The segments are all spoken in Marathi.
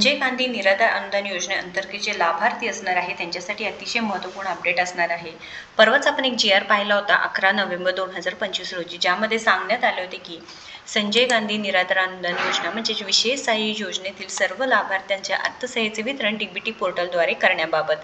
संजय गांधी निराधार अनुदान योजनेअंतर्गत जे लाभार्थी असणार आहे त्यांच्यासाठी अतिशय महत्त्वपूर्ण अपडेट असणार आहे। परवाच आपण एक GR पाहिला होता 11 नोव्हेंबर 2025 रोजी, ज्यामध्ये सांगण्यात आले होते की संजय गांधी निराधार अनुदान योजना म्हणजे विशेष सहाय्य योजनेतील सर्व लाभार्थ्यांच्या अर्थसहाय्याचे वितरण DBT पोर्टलद्वारे करण्याबाबत।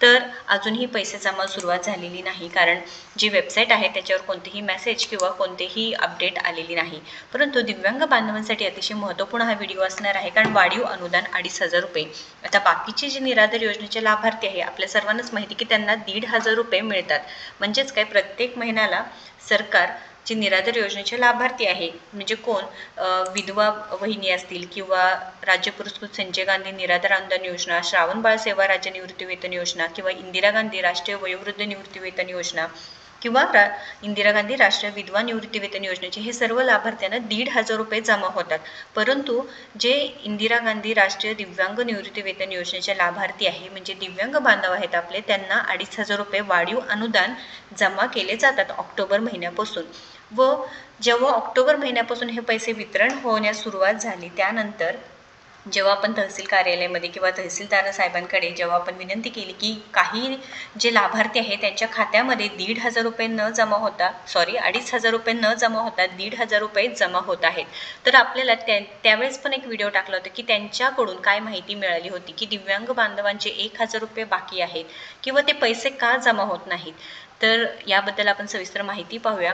तर अजूनही पैसे जमा सुरुवात झालेली नाही, कारण जी वेबसाईट आहे त्याच्यावर कोणतेही मेसेज किंवा कोणतेही अपडेट आलेली नाही। परंतु दिव्यांग बांधवांसाठी अतिशय महत्त्वपूर्ण हा व्हिडिओ असणार आहे, कारण वाढीव अनुदान 2,500 रुपये। आता बाकीचे जे निराधार योजनेचे लाभार्थी आहे आपल्या सर्वांनाच माहिती की त्यांना 1,500 रुपये मिळतात। म्हणजेच काय, प्रत्येक महिन्याला सरकार जे निराधार योजनेचे लाभार्थी आहे म्हणजे कोण, विधवा वहिनी असतील किंवा राज्य पुरस्कृत संजय गांधी निराधार अनुदान योजना, श्रावणबाळ सेवा राज्य निवृत्तीवेतन योजना किंवा इंदिरा गांधी राष्ट्रीय वयोवृद्ध निवृत्तीवेतन योजना किंवा इंदिरा गांधी राष्ट्रीय विधवा निवृत्तीवेतन योजनेचे हे सर्व लाभार्थ्यांना 1,500 रुपये जमा होतात। परंतु जे इंदिरा गांधी राष्ट्रीय दिव्यांग निवृत्तीवेतन योजनेचे लाभार्थी आहे म्हणजे दिव्यांग बांधव आहेत आपले, त्यांना 2,500 रुपये वाढीव अनुदान जमा केले जातात ऑक्टोबर महिन्यापासून। व जेव्हा ऑक्टोबर महिन्यापासून हे पैसे वितरण होण्यास सुरुवात झाली, त्यानंतर जेव्हा आपण तहसील कार्यालयामध्ये किंवा तहसीलदार साहेबांकडे जेव्हा आपण विनंती केली की काही जे लाभार्थी आहे त्यांच्या खात्यामध्ये 1,500 रुपये न जमा होता 2,500 रुपये न जमा होता 1,500 रुपये जमा होत आहेत, तर आपल्याला त्यावेळेस पण एक व्हिडिओ टाकला होता की त्यांच्याकडून काय माहिती मिळाली होती की दिव्यांग बांधवांचे 1,000 रुपये बाकी आहेत किंवा ते पैसे का जमा होत नाहीत। तर याबद्दल आपण सविस्तर माहिती पाहूया।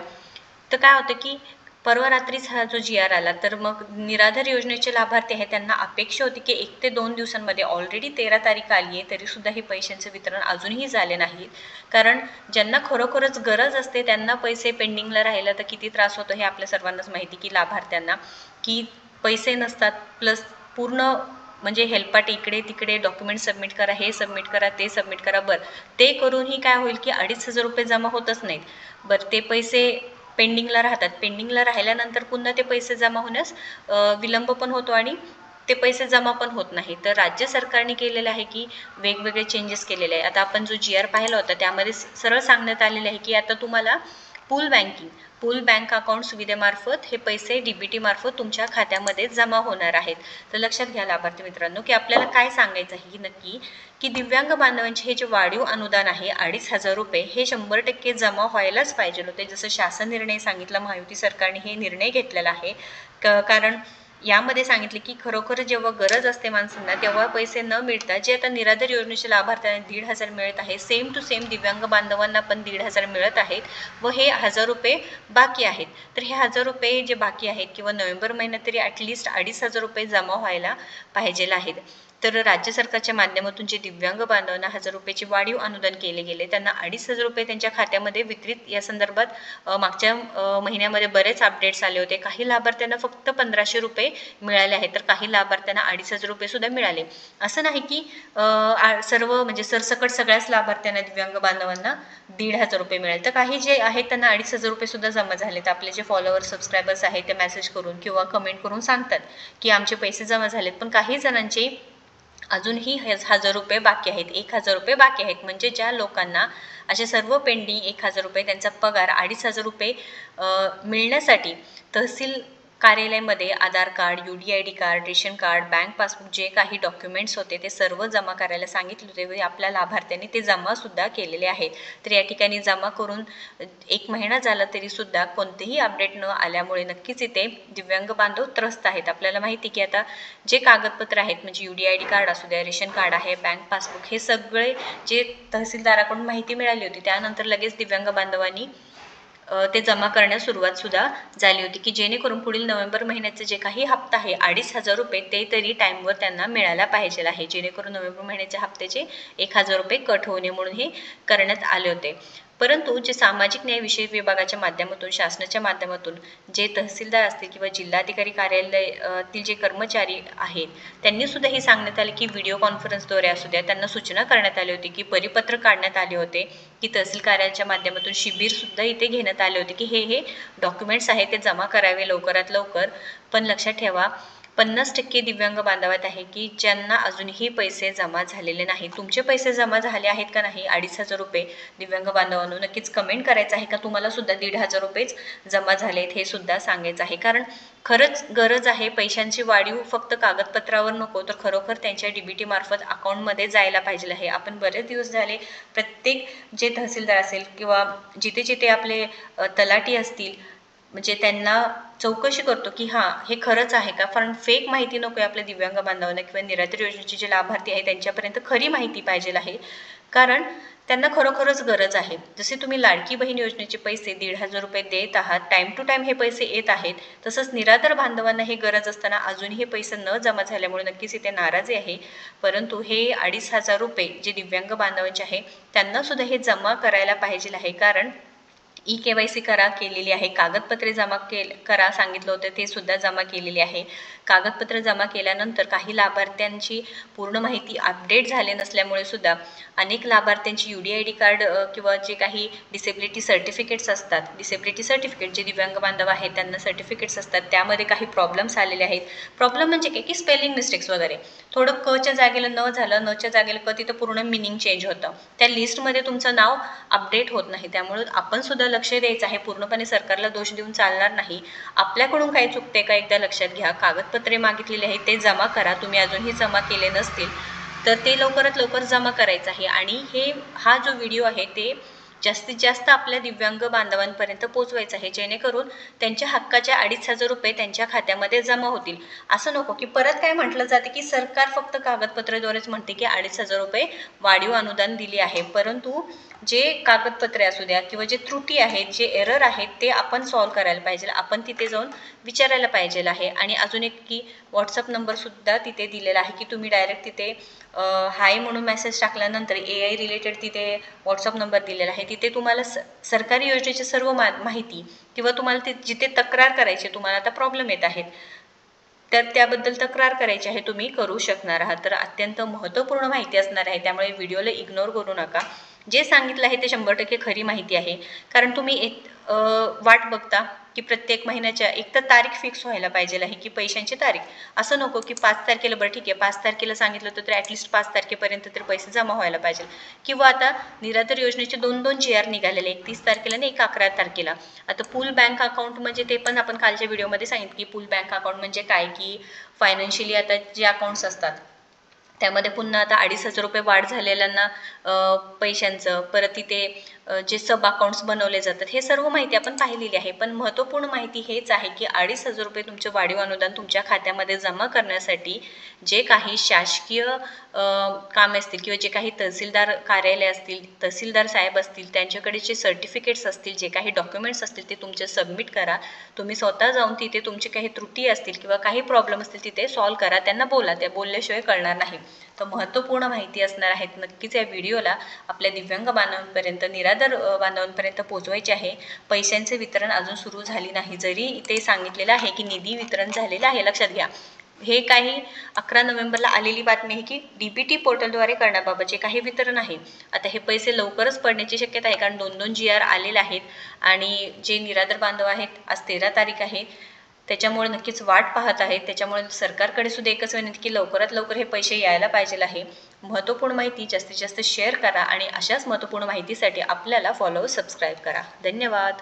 तर काय होतं की परवा रात्रीच हा जो GR आला, तर मग निराधार योजनेचे लाभार्थी आहे त्यांना अपेक्षा होती की 1 ते 2 दिवसांमध्ये, ऑलरेडी 13 तारीख आली आहे तरी सुद्धा हे पैशांचे वितरण अजूनही झाले नाही। कारण ज्यांना खरोखरच गरज असते त्यांना पैसे पेंडिंगला राहिलं तर किती त्रास होतो हे आपल्या सर्वांनाच माहिती की लाभार्थ्यांना की पैसे नसतात, प्लस पूर्ण म्हणजे हेलपाटे इकडे तिकडे, डॉक्युमेंट सबमिट करा, हे सबमिट करा, ते सबमिट करा। बरं, ते करूनही काय होईल की 2,500 रुपये जमा होतच नाहीत। बरं, ते पैसे पेंडिंगला राहतात। पेंडिंगला राहिल्यानंतर पुन्हा ते पैसे जमा होण्यास विलंब पण होतो आणि ते पैसे जमा पण होत नाही। तर राज्य सरकारने केलेलं आहे की वेगवेगळे चेंजेस केलेले आहे। आता आपण जो GR पाहिला होता त्यामध्ये सरळ सांगण्यात आलेले आहे की आता तुम्हाला पूल बँक अकाउंट सुविधेमार्फत हे पैसे DBT मार्फत तुमच्या खात्यामध्ये जमा होणार आहेत। तर लक्षात घ्या लाभार्थी मित्रांनो की आपल्याला काय सांगायचं आहे की नक्की की दिव्यांग बांधवांचे हे जे वाढीव अनुदान आहे 2,500 रुपये हे 100% जमा व्हायलाच पाहिजे होते, जसं शासन निर्णय सांगितला, महायुती सरकारने हे निर्णय घेतलेला आहे। कारण यामध्ये सांगितले की खरोखर जेव्हा गरज असते माणसांना तेव्हा पैसे न मिळता जे आता निराधार योजनेचे लाभार्थ्यांना 1,500 मिळत आहे, सेम टू सेम दिव्यांग बांधवांना पण 1,500 मिळत आहेत व हे 1,000 रुपये बाकी आहेत। तर हे 1,000 रुपये जे बाकी आहेत किंवा नोव्हेंबर महिन्यात तरी ॲटलिस्ट 2,500 रुपये जमा व्हायला पाहिजे आहेत। तर राज्य सरकारच्या माध्यमातून जे दिव्यांग बांधवांना 1,000 रुपयाचे वाढीव अनुदान केले गेले त्यांना 2,500 रुपये त्यांच्या खात्यामध्ये वितरित या संदर्भात मागच्या महिन्यामध्ये बरेच अपडेट्स आले होते। काही लाभार्थ्यांना फक्त 1,500 रुपये मिळाले आहेत, तर काही लाभार्थ्यांना 2,500 रुपये सुद्धा मिळाले। असं नाही की सर्व म्हणजे सरसकट सगळ्याच लाभार्थ्यांना दिव्यांग बांधवांना 1,500 रुपये मिळाले, तर काही जे आहेत त्यांना 2,500 रुपये सुद्धा जमा झालेत। आपले जे फॉलोअर्स सबस्क्रायबर्स आहेत ते मेसेज करून किंवा कमेंट करून सांगतात की आमचे पैसे जमा झालेत, पण काही जणांचे अजूनही 1,000 रुपये बाकी आहेत, 1,000 रुपये बाकी आहेत। म्हणजे ज्या लोकांना असे सर्व पेंडिंग 1,000 रुपये त्यांचा पगार 2,500 रुपये मिळण्यासाठी तहसील कार्यालयामध्ये Aadhaar card, UDID card, ration card, bank passbook जे काही डॉक्युमेंट्स होते ते सर्व जमा करायला सांगितले होते व आपल्या लाभार्थ्यांनी ते जमासुद्धा केलेले आहेत। तर या ठिकाणी जमा करून 1 महिना झाला तरी सुद्धा कोणतेही अपडेट न आल्यामुळे नक्कीच इथे दिव्यांग बांधव त्रस्त आहेत। आपल्याला माहिती की आता जे कागदपत्र आहेत म्हणजे UDID कार्ड असू द्या, रेशन कार्ड आहे, बँक पासबुक, हे सगळे जे तहसीलदाराकडून माहिती मिळाली होती त्यानंतर लगेच दिव्यांग बांधवांनी ते जमा करण्यास सुरुवात सुद्धा झाली होती की जेणेकरून पुढील नोव्हेंबर महिन्याचे जे काही हप्ता आहे 2,500 रुपये ते तरी टाईमवर त्यांना मिळायला पाहिजे आहे, जेणेकरून नोव्हेंबर महिन्याच्या हप्त्याचे 1,000 रुपये कट होऊ नये म्हणून हे करण्यात आले होते। परंतु जे सामाजिक न्याय विषयक विभागाच्या माध्यमातून, शासनाच्या माध्यमातून जे तहसीलदार असतील किंवा जिल्हाधिकारी कार्यालयातील जे कर्मचारी आहेत त्यांनी सुद्धा हे सांगण्यात आले की व्हिडिओ कॉन्फरन्सद्वारे असू द्या, त्यांना सूचना करण्यात आली होती की परिपत्र काढण्यात आले होते की तहसील कार्यालयाच्या माध्यमातून शिबिर सुद्धा इथे घेण्यात आले होते की हे डॉक्युमेंट्स आहेत ते जमा करावे लवकरात लवकर। पण लक्षात ठेवा 50% दिव्यांग बांधवात आहे की ज्यांना अजूनही पैसे जमा झालेले नाही. तुमचे पैसे जमा झाले आहेत का नाही 2,500 रुपये दिव्यांग बांधवांनो नक्कीच कमेंट करायचं आहे का तुम्हाला सुद्धा 1,500 रुपयेच जमा झालेत हे सुद्धा सांगायचं आहे. कारण खरंच गरज आहे पैशांची वाढीव फक्त कागदपत्रावर नको तर खरोखर त्यांच्या DBT मार्फत अकाउंटमध्ये जायला पाहिजे आहे. आपण बरेच दिवस झाले प्रत्येक जे तहसीलदार असेल किंवा जिथे जिथे आपले तलाठी असतील म्हणजे त्यांना चौकशी करतो की हां हे खरंच आहे का, कारण फेक माहिती नको आहे आपल्या दिव्यांग बांधवांना किंवा निराधार योजनेचे जे लाभार्थी आहे त्यांच्यापर्यंत खरी माहिती पाहिजे आहे, कारण त्यांना खरोखरच गरज आहे. जसे तुम्ही लाडकी बहीण योजनेचे पैसे 1,500 रुपये देत आहात, टाईम टू टाईम हे पैसे येत आहेत, तसंच निराधार बांधवांना हे गरज असताना अजूनही हे पैसे न जमा झाल्यामुळे नक्कीच इथे नाराजी आहे. परंतु हे 2,500 रुपये जे दिव्यांग बांधवांचे आहे त्यांना सुद्धा हे जमा करायला पाहिजे आहे, कारण KYC करा केलेली आहे, कागदपत्रे जमा करा सांगितलं होतं ते सुद्धा जमा केलेली आहे. कागदपत्र जमा केल्यानंतर काही लाभार्थ्यांची पूर्ण माहिती अपडेट झाले नसल्यामुळे सुद्धा अनेक लाभार्थ्यांची UDID कार्ड किंवा जे काही डिसेबिलिटी सर्टिफिकेट्स असतात, डिसेबिलिटी सर्टिफिकेट जे दिव्यांग बांधव आहेत त्यांना सर्टिफिकेट्स असतात त्यामध्ये काही प्रॉब्लेम्स आलेले आहेत. प्रॉब्लेम म्हणजे काय की स्पेलिंग मिस्टेक्स वगैरे, थोडं कच्या जागेला न झालं, नच्या जागेला क, तिथं पूर्ण मिनिंग चेंज होतं. त्या लिस्टमध्ये तुमचं नाव अपडेट होत नाही. त्यामुळे आपण सुद्धा लक्ष द्यायचं आहे. पूर्णपणे सरकारला दोष देऊन चालणार नाही. आपल्याकडून काही चुकते का एकदा लक्षात घ्या. कागदपत्रे मागितलेले आहेत ते जमा करा. तुम्ही अजूनही जमा केले नसतील तर ते लवकरात लवकर जमा करायचं आहे. आणि हा जो व्हिडिओ आहे ते जास्तीत जास्त आपल्या दिव्यांग बांधवांपर्यंत पोहोचवायचं आहे, जेणेकरून त्यांच्या हक्काचे 2,500 रुपये त्यांच्या खात्यामध्ये जमा होतील. असं नको की परत काय म्हटलं जाते की सरकार फक्त कागदपत्राद्वारेच म्हणते की 2,500 रुपये वाढीव अनुदान दिले आहे, परंतु जे कागदपत्रे असू द्या किंवा जे त्रुटी आहेत, जे एरर आहेत ते आपण सॉल्व्ह करायला पाहिजे. आपण तिथे जाऊन विचारायला पाहिजे आहे. आणि अजून एक की व्हॉट्सअप नंबरसुद्धा तिथे दिलेला आहे की तुम्ही डायरेक्ट तिथे हाय म्हणून मेसेज टाकल्यानंतर AI रिलेटेड तिथे व्हॉट्सअप नंबर दिलेला आहे. तिथे तुम्हाला सरकारी योजनेची सर्व माहिती किंवा तुम्हाला जिथे तक्रार करायची, तुम्हाला आता प्रॉब्लेम येत आहेत तर त्याबद्दल तक्रार करायची आहे, तुम्ही करू शकणार आहात. तर अत्यंत महत्त्वपूर्ण माहिती असणार आहे, त्यामुळे व्हिडिओला इग्नोर करू नका. जे सांगितलं आहे ते 100% खरी माहिती आहे. कारण तुम्ही वाट बघता की प्रत्येक महिन्याच्या एक तर तारीख फिक्स व्हायला पाहिजे आहे की पैशांची तारीख. असं नको की 5 तारखेला, बरं ठीक आहे 5 तारखेला सांगितलं तर ॲटलिस्ट 5 तारखेपर्यंत तर पैसे जमा व्हायला पाहिजे. किंवा आता निराधार योजनेचे 2 GR निघालेले, एक 30 तारखेला आणि एक 11 तारखेला. आता पूल बँक अकाउंट म्हणजे ते पण आपण कालच्या व्हिडिओमध्ये सांगितलं की पूल बँक अकाउंट म्हणजे काय, की फायनान्शियली आता जे अकाउंट्स असतात त्यामध्ये पुन्हा आता 2,500 रुपये वाढ झालेल्यांना पैशांचं, परत तिथे जे सब अकाउंट्स बनवले जातात, हे सर्व माहिती आपण पाहिलेली आहे. पण महत्त्वपूर्ण माहिती हेच आहे की 2,500 रुपये तुमचे वाढीव अनुदान तुमच्या खात्यामध्ये जमा करण्यासाठी जे काही शासकीय कामे असतील किंवा जे काही तहसीलदार कार्यालय असतील, तहसीलदार साहेब असतील, त्यांच्याकडे जे सर्टिफिकेट्स असतील, जे काही डॉक्युमेंट्स असतील ते तुमचे सबमिट करा. तुम्ही स्वतः जाऊन तिथे तुमचे काही त्रुटी असतील किंवा काही प्रॉब्लेम असतील तिथे सॉल्व्ह करा. त्यांना बोला, त्या बोलल्याशिवाय कळणार नाही. तर महत्त्वपूर्ण माहिती असणार आहेत. नक्कीच या व्हिडिओला आपल्या दिव्यांग बांधवांपर्यंत, निराधार बांधवांपर्यंत पोहोचवायचे आहे. पैशांचे वितरण अजून सुरू झाली नाही, जरी इथे सांगितलेलं आहे की निधी वितरण झालेलं आहे. लक्षात घ्या, हे काही 11 नोव्हेंबरला आलेली बातमी आहे की DBT पोर्टलद्वारे करण्याबाबतचे काही वितरण आहे. आता हे पैसे लवकरच पडण्याची शक्यता आहे, कारण 2 GR आलेले आहेत. आणि जे निराधार बांधव आहेत आज 13 तारीख आहे, त्याच्यामुळे नक्कीच वाट पाहत आहेत. त्याच्यामुळे सरकारकडे सुद्धा एकच विनंती की लवकरात लवकर हे पैसे यायला पाहिजे आहे. महत्त्वपूर्ण माहिती जास्तीत जास्त शेअर करा आणि अशाच महत्त्वपूर्ण माहितीसाठी आपल्याला फॉलो सबस्क्राईब करा. धन्यवाद.